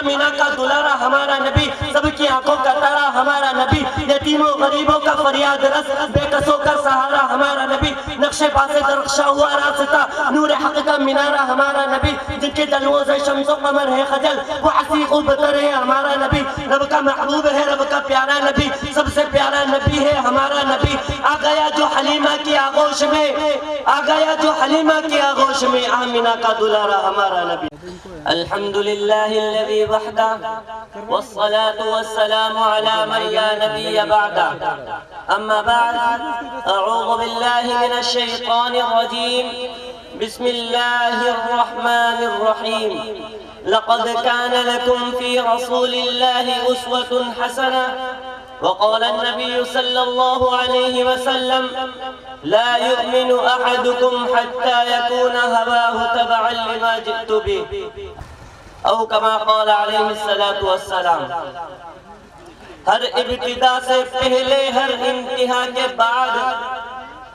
آمینہ کا دلارا ہمارا نبی، سب کی آنکھوں کا تارا ہمارا نبی، یتیموں غریبوں کا فریاد رس، بے کسوں کا سہارا ہمارا نبی، نقش پا سے درخشا ہوا راستہ، نور حق کا منارہ ہمارا نبی، جن کے جلووں سے شمس و قمر ہے خجل، وہ عصیق و بطر ہے ہمارا نبی، رب کا محبوب ہے رب کا پیارا نبی، سب سے پیارا نبی ہے ہمارا نبی، آ گیا جو حلیمہ کی آغوش میں، آ گیا جو حلیمہ کی آغوش میں، آمینہ کا دلارا ہمارا نبی۔ الحمدللہ الذی وحدہ والصلاة والسلام علی من لا نبی بعدہ، اما بعد اعوذ باللہ من الشیطان الرجیم، بسم اللہ الرحمن الرحیم، لقد كان لكم في رسول الله أسوة حسنة، وقال النبي صلى الله عليه وسلم لا يؤمن أحدكم حتى يكون هواه تبعا لما جئت به، أو كما قال عليه الصلاة والسلام۔ ہر ابتدا سے پہلے ہر انتہا کے بعد،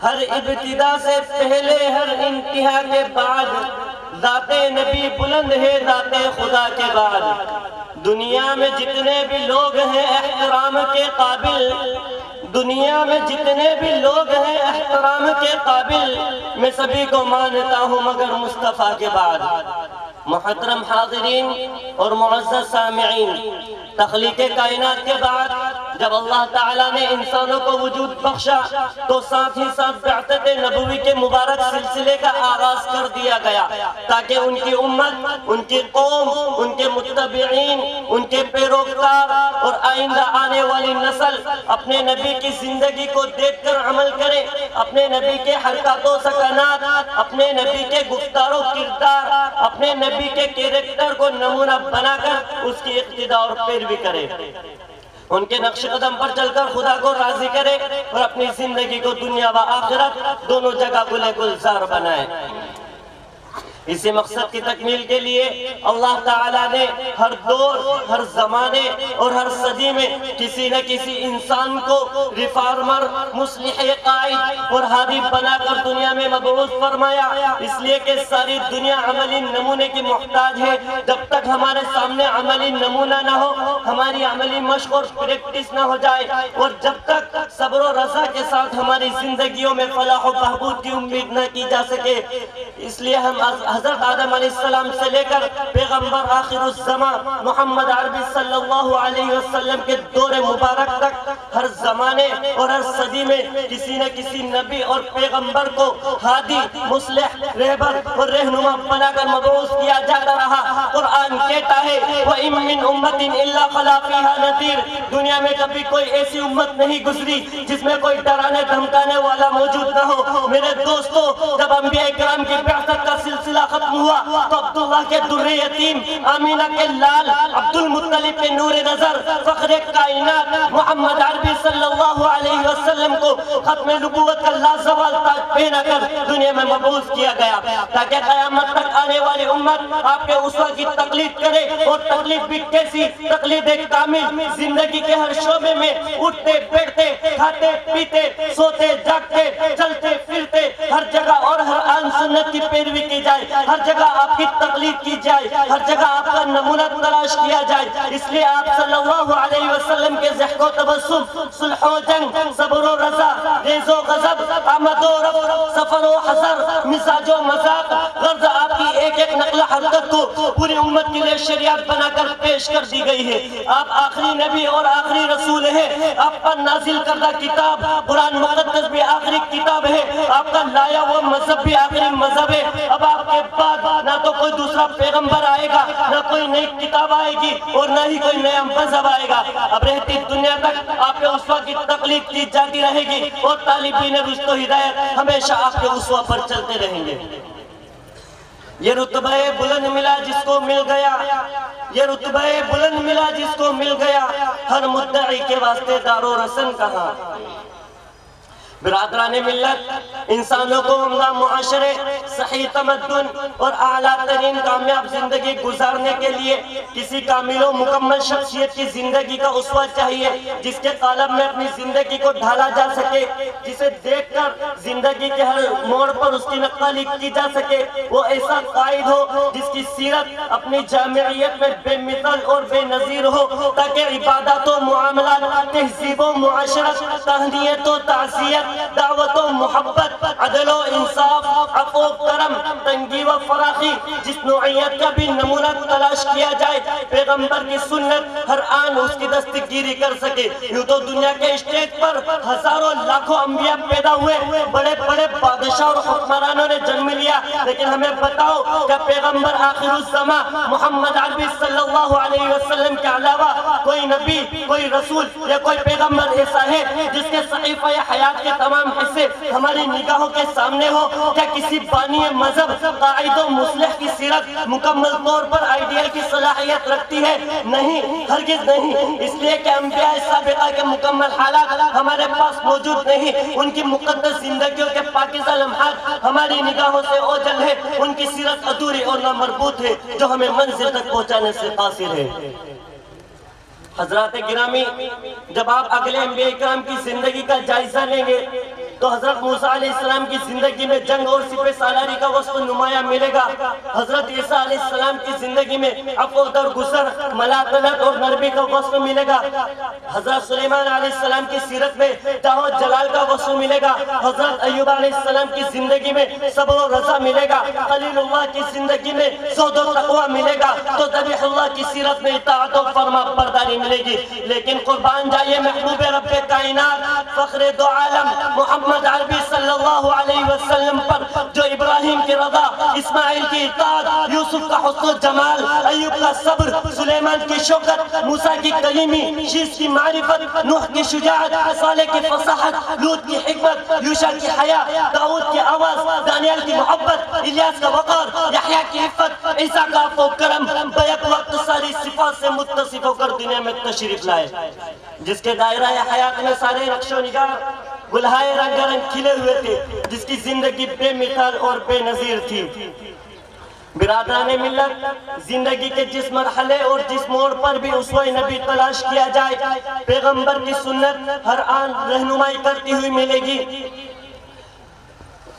ہر ابتدا سے پہلے ہر انتہا کے بعد، ذات نبی بلند ہے ذات خدا کے بعد۔ دنیا میں جتنے بھی لوگ ہیں احترام کے قابل، دنیا میں جتنے بھی لوگ ہیں احترام کے قابل، میں سبھی کو مانتا ہوں مگر مصطفیٰ کے بعد۔ محترم حاضرین اور معزز سامعین، تخلیق کائنات کے بعد جب اللہ تعالیٰ نے انسانوں کو وجود بخشا تو ساتھ ہی ساتھ بعثت نبوی کے مبارک سلسلے کا آغاز کر دیا گیا تاکہ ان کی امت، ان کی قوم، ان کے متبعین، ان کے پیروکار اور آئندہ آنے والی نسل اپنے نبی کی زندگی کو دیکھ کر عمل کرے، اپنے نبی کے حرکات و سکنات، اپنے نبی کے گفتار و کردار، اپنے نبی کے کیریکٹر کو نمونہ بنا کر اس کی اقتداء اور پیروی کرے، ان کے نقش قدم پر چل کر خدا کو راضی کرے اور اپنی زندگی کو دنیا و آخرت دونوں جگہ گلے گلزار بنائے۔ اسی مقصد کی تکمیل کے لیے اللہ تعالیٰ نے ہر دور، ہر زمانے اور ہر صدی میں کسی نہ کسی انسان کو ریفارمر، مصلح قائد اور ہادی بنا کر دنیا میں مبعوث فرمایا، اس لیے کہ ساری دنیا عملی نمونے کی محتاج ہے۔ جب تک ہمارے سامنے عملی نمونہ نہ ہو، ہماری عملی مشق اور پریکٹس نہ ہو جائے، اور جب تک صبر و رضا کے ساتھ ہماری زندگیوں میں فلاح و بہبود کی امید نہ کی جا سکے، اس لیے ہم حضرت آدم علیہ السلام سے لے کر پیغمبر آخر الزمان محمد عربی صلی اللہ علیہ وسلم کے دور مبارک تک ہر زمانے اور ہر صدی میں کسی نہ کسی نبی اور پیغمبر کو ہادی، مصلح، رہبر اور رہنما بنا کر مبعوث کیا جاتا رہا۔ قرآن کہتا ہے وَإِن مِّنْ أُمَّةٍ إِلَّا خَلَا فِيهَا نَذِيرٌ، دنیا میں کبھی کوئی ایسی امت نہیں گزری جس میں کوئی ڈرانے دھمکانے والا موجود نہ ہو۔ میرے دوستو، جب انبیاء کرام کی بعثت کا سلسلہ ختم ہوا تو عبداللہ کے در یتیم، آمینہ کے لال، عبد المطلب کے نور نظر، فخر کائنات محمد عربی صلی اللہ علیہ وسلم کو ختم نبوت کا لازوال تاج پہنا کر دنیا میں مبعوث کیا گیا تاکہ قیامت تک آنے والی امت آپ کے اسوہ کی تقلید کرے، اور تقلید بھی کیسی؟ تقلید کامل، زندگی کے ہر شعبے میں اٹھتے بیٹھتے، کھاتے پیتے، سوتے جاگتے، چلتے پھرتے، ہر جگہ اور ہر آن سنت کی پیروی کی جائے، ہر جگہ آپ کی تقلید کی جائے، ہر جگہ آپ کا نمونہ تلاش کیا جائے۔ اس لیے آپ صلی اللہ علیہ وسلم کے ضحک و تبسم، صلح و جنگ، صبر و رضا، ریز و غضب، آمد و رفت، سفر و حضر، مزاج و مذاق، غرض آپ کی ایک ایک نقل حرکت کو پوری امت کے لیے شریعت بنا کر پیش کر دی گئی ہے۔ آپ آخری نبی اور آخری رسول ہیں، آپ پر نازل کردہ کتاب قرآن مقدس بھی آخری کتاب ہے، آپ کا لایا وہ مذہب بھی آخری مذہب ہے۔ اب آپ کے بعد نہ تو کوئی دوسرا پیغمبر آئے گا، نہ کوئی نئی کتاب آئے گی، اور نہ ہی کوئی نیا مذہب آئے گا۔ اب رہتی دنیا تک آپ کے اسوہ کی تقلید کی جاتی رہے گی، اور طالبین رشد و ہدایت ہمیشہ آپ کے اسوہ پر چلتے رہیں گے۔ یہ رتبہ بلند ملا جس کو مل گیا، یہ رتبہ بلند ملا جس کو مل گیا، ہر مدعی کے واسطے دار و رسن کہاں۔ برادران ملت، انسانوں کو عمدہ معاشرے، صحیح تمدن اور اعلیٰ ترین کامیاب زندگی گزارنے کے لیے کسی کامل و مکمل شخصیت کی زندگی کا اسوہ چاہیے، جس کے قالب میں اپنی زندگی کو ڈھالا جا سکے، جسے دیکھ کر زندگی کے ہر موڑ پر اس کی نقالی کی جا سکے۔ وہ ایسا قائد ہو جس کی سیرت اپنی جامعیت میں بے مثل اور بے نظیر ہو، تاکہ عبادات و معاملات، تہذیب و معاشرت، تہنیت و تعزیت، دعوت و محبت، عدل و انصاف، عفو و کرم، تنگی و فراخی، جس نوعیت کا بھی نمونہ تلاش کیا جائے، پیغمبر کی سنت ہر آن اس کی دستگیری کر سکے۔ یوں تو دنیا کے اسٹیج پر ہزاروں لاکھوں انبیاء پیدا ہوئے، بڑے بڑے بادشاہ اور حکمرانوں نے جنم لیا، لیکن ہمیں بتاؤ کہ پیغمبر آخر الزماں محمد عربی صلی اللہ علیہ وسلم کے علاوہ کوئی نبی، کوئی رسول یا کوئی پیغمبر ایسا ہے جس کے صحیفہ حیات کے تمام حصے ہماری نگاہوں کے سامنے ہو؟ کیا کسی بانی مذہب، قائد و مصلح کی سیرت مکمل طور پر آئیڈیل کی صلاحیت رکھتی ہے؟ نہیں، ہرگز نہیں، اس لیے کہ انبیاء سابقہ کے مکمل حالات ہمارے پاس موجود نہیں، ان کی مقدس زندگیوں کے پاکیزہ لمحات ہماری نگاہوں سے اوجھل ہے، ان کی سیرت ادھوری اور نامربوط ہے جو ہمیں منزل تک پہنچانے سے قاصر ہے۔ حضرات گرامی، جب آپ اگلے انبیاء اکرام کی زندگی کا جائزہ لیں گے تو حضرت موسیٰ علیہ السلام کی زندگی میں جنگ اور سپہ سالاری کا وصف نمایاں ملے گا۔ حضرت عیسیٰ علیہ السلام کی زندگی میں عفو درگزر، ملاطنت اور نرمی کا وصف ملے گا۔ حضرت سلیمان علیہ السلام کی سیرت میں جاہ و جلال کا وصف ملے گا۔ حضرت ایوب علیہ السلام کی زندگی میں صبر و رضا ملے گا۔ خلیل اللہ کی زندگی میں زہد و تقوی ملے گا، تو ذبیح اللہ کی سیرت میں اطاعت و فرما برداری ملے گی۔ لیکن قربان جائیے محبوب رب کائنات، فخر دو عالم محمد عربی صلی اللہ علیہ وسلم پر، جو ابراہیم کی رضا، اسماعیل کی اطاعت، یوسف کا حسن و جمال، ایوب کا صبر، سلیمان کی شوکت، موسیٰ کی کلیمی، شیس کی معرفت، نوح کی شجاعت، صالح کی فصاحت، لوط کی حکمت، یوشع کی حیا، داؤد کی آواز، دانیال کی محبت، الیاس کا وقار، یحییٰ کی عفت، عیسیٰ کا عفو و کرم، بیک وقت ساری صفات سے متصف ہو کر دنیا میں تشریف لائے، جس کے دائرہ حیات میں سارے نقش و نگار گلہائے رنگ رنگ کھلے ہوئے تھے، جس کی زندگی بے مثال اور بے نظیر تھی۔ برادران ملت، زندگی کے جس مرحلے اور جس موڑ پر بھی اسوہ نبی تلاش کیا جائے، پیغمبر کی سنت ہر آن رہنمائی کرتی ہوئی ملے گی۔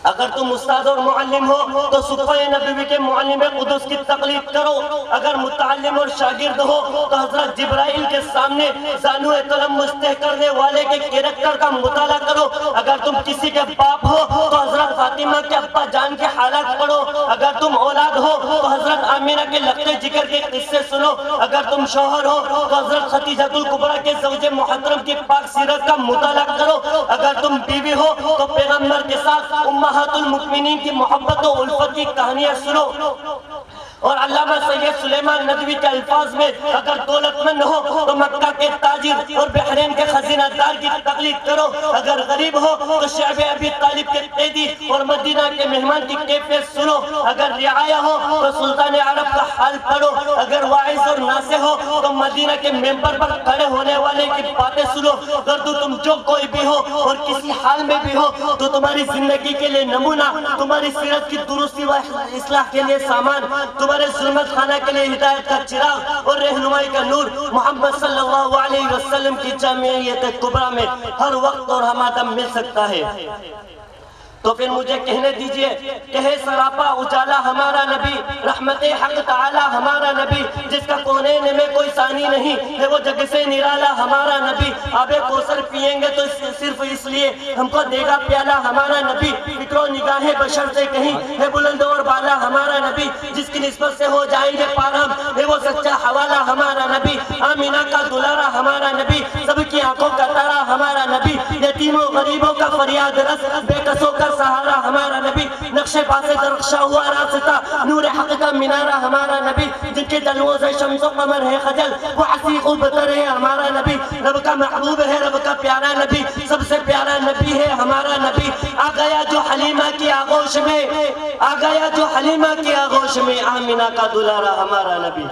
اگر تم استاد اور معلم ہو تو صفحہ نبوی کے معلم قدس کی تقلید کرو، اگر متعلم اور شاگرد ہو تو حضرت جبرائیل کے سامنے زانو قلم مستح کرنے والے کے کریکٹر کا مطالعہ کرو، اگر تم کسی کے باپ ہو تو حضرت فاطمہ کے ابا جان کے حالات پڑھو، اگر تم اولاد ہو تو حضرت آمینہ کے لقطے جگر کے قصے سنو، اگر تم شوہر ہو تو حضرت خدیجہ الکبریٰ کے زوج محترم کی پاک سیرت کا مطالعہ کرو، اگر تم بیوی ہو تو پیغمبر کے ساتھ امہات المؤمنین کی محبت و الفت کی کہانیاں سنو، اور علامہ سید سلیمان ندوی کے الفاظ میں اگر دولت مند ہو تو مکہ کے تاجر اور بحرین کے خزینہ دار کی تقلید کرو، اگر غریب ہو تو شعب ابی طالب کے قیدی اور مدینہ کے مہمان کی کیفیت سنو، اگر رعایا ہو تو سلطان عرب کا حال پڑھو، اگر واعظ اور ناصح ہو تو مدینہ کے ممبر پر کھڑے ہونے والے کی باتیں سنو۔ اگر تم جو کوئی بھی ہو اور کسی حال میں بھی ہو تو تمہاری زندگی کے لیے نمونہ، تمہاری سیرت کی درستی و اصلاح کے لیے سامان، تمہارے ظلمت خانہ کے لیے ہدایت کا چراغ اور رہنمائی کا نور محمد صلی اللہ علیہ وسلم کی جامعیت کبریٰ میں ہر وقت اور ہمادم مل سکتا ہے۔ تو پھر مجھے کہنے دیجئے کہ ہے سراپا اجالا ہمارا نبی، رحمت حق تعالی ہمارا نبی، جس کا کونین میں کوئی ثانی نہیں ہے، وہ جگ سے نرالا ہمارا نبی، آب کوثر پئیں گے تو صرف اس لیے ہم کو دے گا پیالہ ہمارا نبی، فکر و نگاہ بشر سے کہیں ہے بلند اور بالا ہمارا نبی، جس کی نسبت سے ہو جائیں گے پار ہم، ہے وہ سچا حوالہ ہمارا نبی، آمینہ کا دلارا ہمارا نبی، سب کی آنکھوں کا تارا ہمارا نبی، یتیموں غریبوں کا فریاد رس، بے کسوں کا سہارا ہمارا نبی، نقش پاس درخشا ہوا راستہ، نور حق کا منارہ ہمارا نبی، جن کے جلووں سے شمس و قمر ہے خجل، وہ عصیق و بطر ہے ہمارا نبی، رب کا محبوب ہے رب کا پیارا نبی، سب سے پیارا نبی ہے ہمارا نبی، آ گیا جو حلیمہ کی آغوش میں، آ گیا جو حلیمہ کی آغوش میں، آمینہ کا دلارا ہمارا نبی۔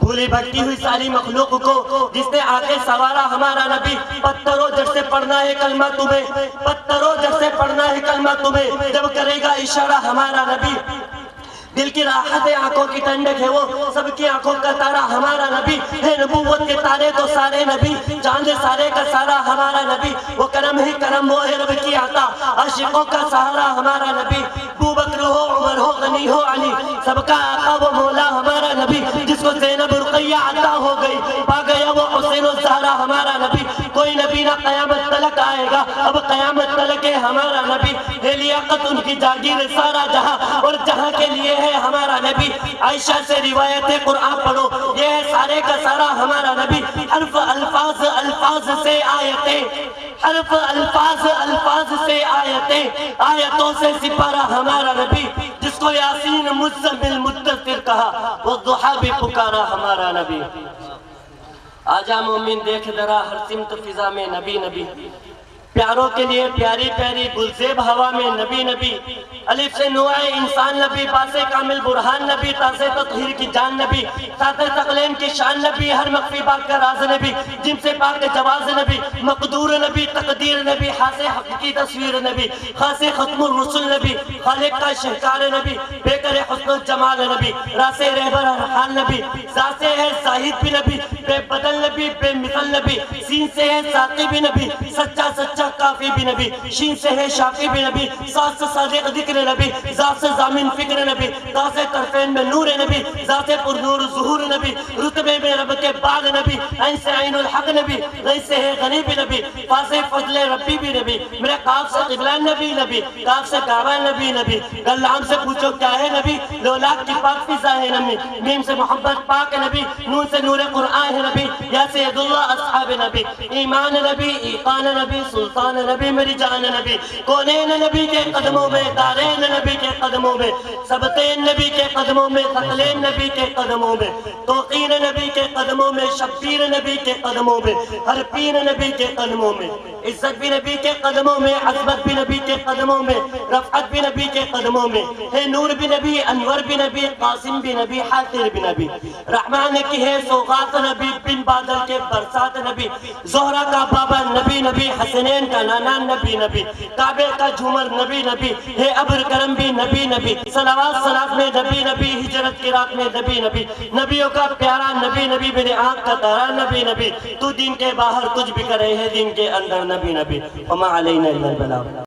بھولی بھٹکی ہوئی ساری مخلوق کو جس نے آگے سوارا ہمارا نبی. پتھروں جب سے پڑھنا ہے کلمہ تمہیں, پتھروں جب سے پڑھنا ہے کلمہ تمہیں, جب کرے گا اشارہ ہمارا نبی. دل کی راحت ہے, آنکھوں کی ٹھنڈک ہے, وہ سب کی آنکھوں کا تارا ہمارا نبی ہے. نبوت کے تارے تو سارے نبی, چاند سارے کا سارا ہمارا نبی. وہ کرم ہی کرم, وہ ہے رب کی عطا, عاشقوں کا سہارا ہمارا نبی. ابو بکر ہو, عمر ہو, غنی ہو, علی, سب کا آقا وہ مولا ہمارا نبی. جس کو زینب رقیہ عطا ہو گئی, پا گیا وہ حسین الزہرا ہمارا نبی. کوئی نبی نہ قیامت تلک آئے گا, اب قیامت تلک ہے ہمارا نبی. ہے لیاقت ان کی جاگیر سارا جہاں, اور جہاں کے لیے ہے ہمارا نبی. عائشہ سے روایت قرآن پڑھو, یہ ہے سارے کا سارا ہمارا نبی. حرف الفاظ الفاظ سے آیتیں, حرف الفاظ الفاظ سے آیتیں, آیتوں سے سپارہ ہمارا نبی. جس کو یاسین مزمل مدثر کہا, وہ ضحیٰ بھی پکارا ہمارا نبی. آجا مومن دیکھ ذرا ہر سمت فضا میں نبی نبی. پیاروں کے لیے پیاری پیاری گلزیب ہوا میں نبی نبی. الف سے نوائے انسان نبی, پاسے کامل برہان نبی, تاسے تطہیر کی جان نبی, تاتے تقلیم کی شان نبی, ہر مخفی بات کا راز نبی, جن سے پاک جواز نبی, مقدور نبی, تقدیر نبی, خاص حق کی تصویر نبی, خاص ختم الرسل نبی, خالق کا شہکار نبی, بے کر حسن الجمال نبی, راس رہبر ہر حال نبی, ذات سے ہے زاہد بھی نبی, بے بدل نبی, بے مثل نبی, سین سے ہے ساقی بھی نبی, سچا سچا کافی بھی نبی, شین سے ہے شافی بھی نبی, ساتھ سے صادق ذکر نبی, ذات سے ضامن فکر نبی, ذات سے طرفین میں نور نبی, ذات سے پر نور ظہور نبی, رتبے میں رب کے بعد نبی, عین سے عین الحق نبی, غیث سے ہے غنی بھی نبی, فاض فضل ربی بھی نبی, میرے قاف سے قبلان نبی نبی, کاف سے کعبہ نبی نبی, گلام سے پوچھو کیا ہے نبی, لولاک کی پاک فضا ہے نبی, میم سے محبت پاک نبی, نون سے نور قرآن ہے نبی, یا سے عداللہ اصحاب نبی, ایمان نبی, ایقان نبی, سلطان نبی, میری جان نبی, کونین نبی کے قدموں میں, دارین نبی کے قدموں میں, سبتین نبی کے قدموں میں, ثقلین نبی کے قدموں میں, توقین نبی کے قدموں میں, شبیر نبی کے قدموں میں, ہر پیر نبی کے قدموں میں, عزت بھی نبی کے قدموں میں, عظمت بھی نبی کے قدموں میں, رفعت بھی نبی کے قدموں میں, ہے نور بھی نبی, انور بھی نبی, قاسم بھی نبی, حاضر بھی نبی, رحمان کی ہے سوغات نبی, بن بادل کے برسات نبی, زہرہ کا بابا نبی نبی, حسنین کا نانا نبی نبی, کعبے کا جھومر نبی نبی, ہے ابر کرم بھی نبی نبی, صلوات صلات میں نبی نبی, ہجرت کی رات میں نبی نبی, نبیوں کا پیارا نبی نبی, میرے آنکھ کا تارا نبی نبی, تو دین کے باہر کچھ بھی کرے ہے دین کے اندر نبی نبی. وما علینا الا البلاغ.